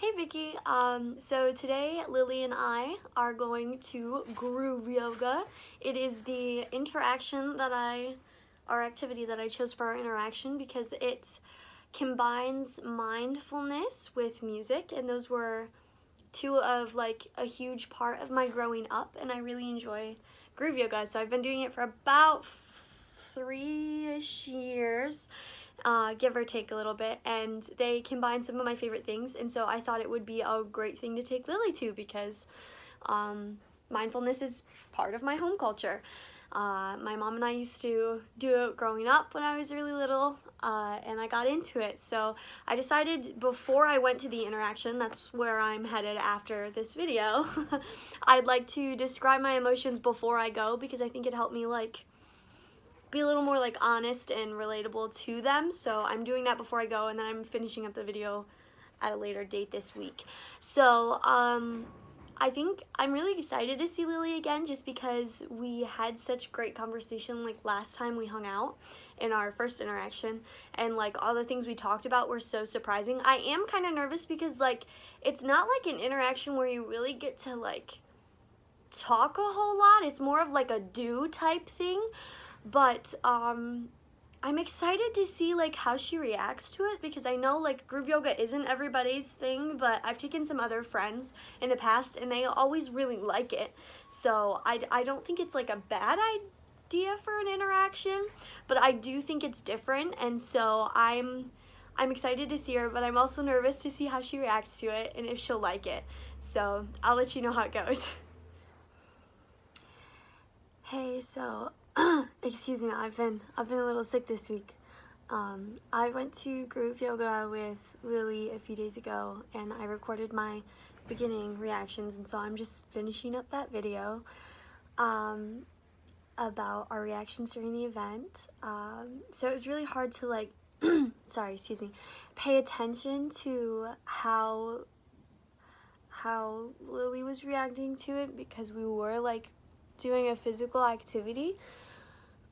Hey Vicky, so today Lily and I are going to groove yoga. It is the activity that I chose for our interaction because it combines mindfulness with music, and those were two of like a huge part of my growing up, and I really enjoy groove yoga. So I've been doing it for about 3-ish years, give or take a little bit, and they combine some of my favorite things, and so I thought it would be a great thing to take Lily to because mindfulness is part of my home culture. My mom and I used to do it growing up when I was really little, and I got into it. So I decided before I went to the interaction, that's where I'm headed after this video, I'd like to describe my emotions before I go because I think it helped me like be a little more like honest and relatable to them. So I'm doing that before I go, and then I'm finishing up the video at a later date this week. So I think I'm really excited to see Lily again just because we had such great conversation like last time we hung out in our first interaction, and like all the things we talked about were so surprising. I am kind of nervous because like it's not like an interaction where you really get to like talk a whole lot. It's more of like a do type thing. But I'm excited to see like how she reacts to it because I know like groove yoga isn't everybody's thing, but I've taken some other friends in the past and they always really like it. So I don't think it's like a bad idea for an interaction, but I do think it's different, and so I'm excited to see her, but I'm also nervous to see how she reacts to it and if she'll like it. So I'll let you know how it goes. Hey, so excuse me, I've been a little sick this week. I went to groove yoga with Lily a few days ago, and I recorded my beginning reactions, and so I'm just finishing up that video about our reactions during the event. So it was really hard to like, sorry, excuse me, pay attention to how Lily was reacting to it because we were like doing a physical activity.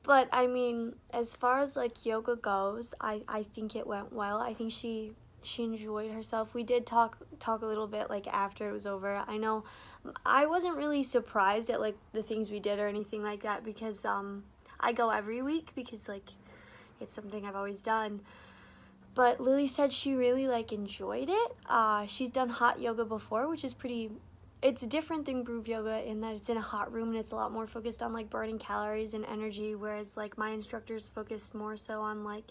But I mean, as far as like yoga goes, I think it went well. I think she enjoyed herself. We did talk a little bit like after it was over. I know I wasn't really surprised at like the things we did or anything like that because I go every week because like it's something I've always done. But Lily said she really like enjoyed it. She's done hot yoga before, which is it's different than groove yoga in that it's in a hot room and it's a lot more focused on like burning calories and energy, whereas like my instructors focused more so on like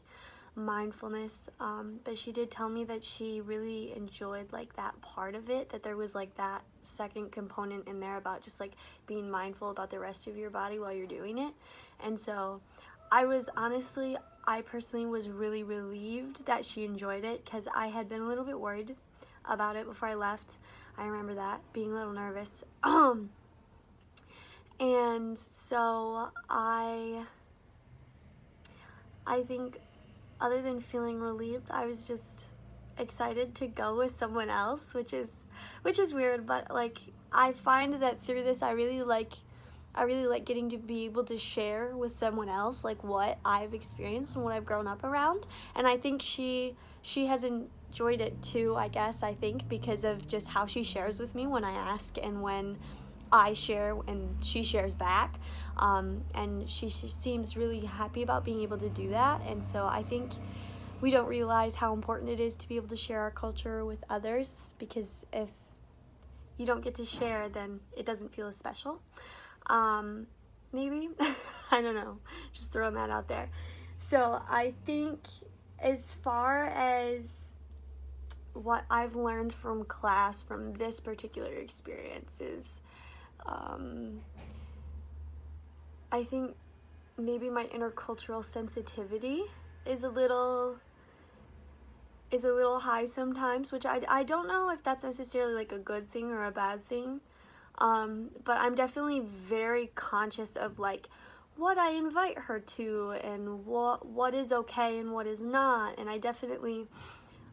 mindfulness. But she did tell me that she really enjoyed like that part of it, that there was like that second component in there about just like being mindful about the rest of your body while you're doing it. And so I personally was really relieved that she enjoyed it because I had been a little bit worried about it before I left. I remember that, being a little nervous. And so I think other than feeling relieved, I was just excited to go with someone else, which is weird, but like I find that through this I really like getting to be able to share with someone else like what I've experienced and what I've grown up around. And I think she has enjoyed it too, I guess, I think, because of just how she shares with me when I ask and when I share and she shares back. And she seems really happy about being able to do that. And so I think we don't realize how important it is to be able to share our culture with others, because if you don't get to share, then it doesn't feel as special. Maybe I don't know, just throwing that out there. So I think as far as what I've learned from class from this particular experience is I think maybe my intercultural sensitivity is a little high sometimes, which I don't know if that's necessarily like a good thing or a bad thing. But I'm definitely very conscious of like what I invite her to and what is okay and what is not. And I definitely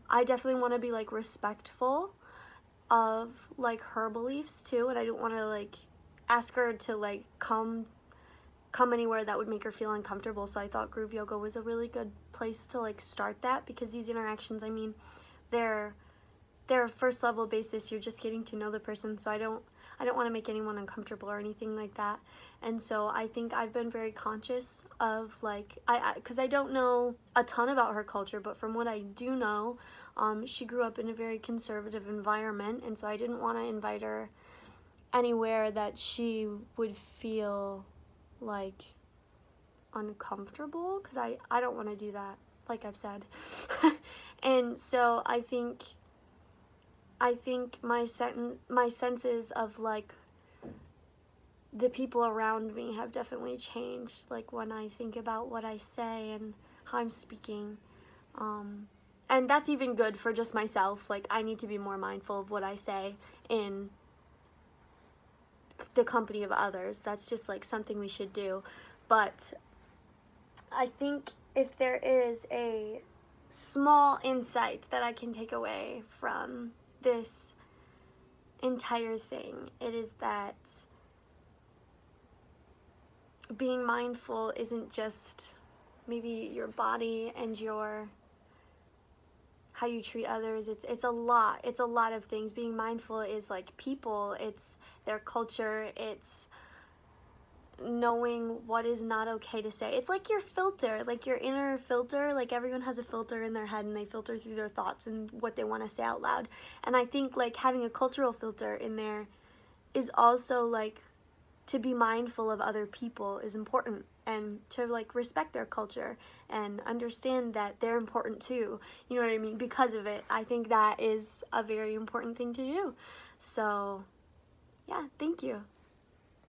want to be like respectful of like her beliefs too, and I don't want to like ask her to like come anywhere that would make her feel uncomfortable. So I thought groove yoga was a really good place to like start that, because these interactions, I mean, they're their first level basis. You're just getting to know the person, so I don't want to make anyone uncomfortable or anything like that. And so I think I've been very conscious of, like, because I don't know a ton about her culture, but from what I do know, she grew up in a very conservative environment, and so I didn't want to invite her anywhere that she would feel like uncomfortable, because I don't want to do that, like I've said. And so I think my senses of, like, the people around me have definitely changed, like, when I think about what I say and how I'm speaking. And that's even good for just myself. Like, I need to be more mindful of what I say in the company of others. That's just, like, something we should do. But I think if there is a small insight that I can take away from this entire thing, it is that being mindful isn't just maybe your body and how you treat others. It's a lot of things. Being mindful is, like, people, it's their culture, it's knowing what is not okay to say. It's like your filter, like your inner filter. Like, everyone has a filter in their head, and they filter through their thoughts and what they want to say out loud. And I think, like, having a cultural filter in there is also, like, to be mindful of other people is important, and to, like, respect their culture and understand that they're important too, you know what I mean, because of it. I think that is a very important thing to do. So yeah, thank you.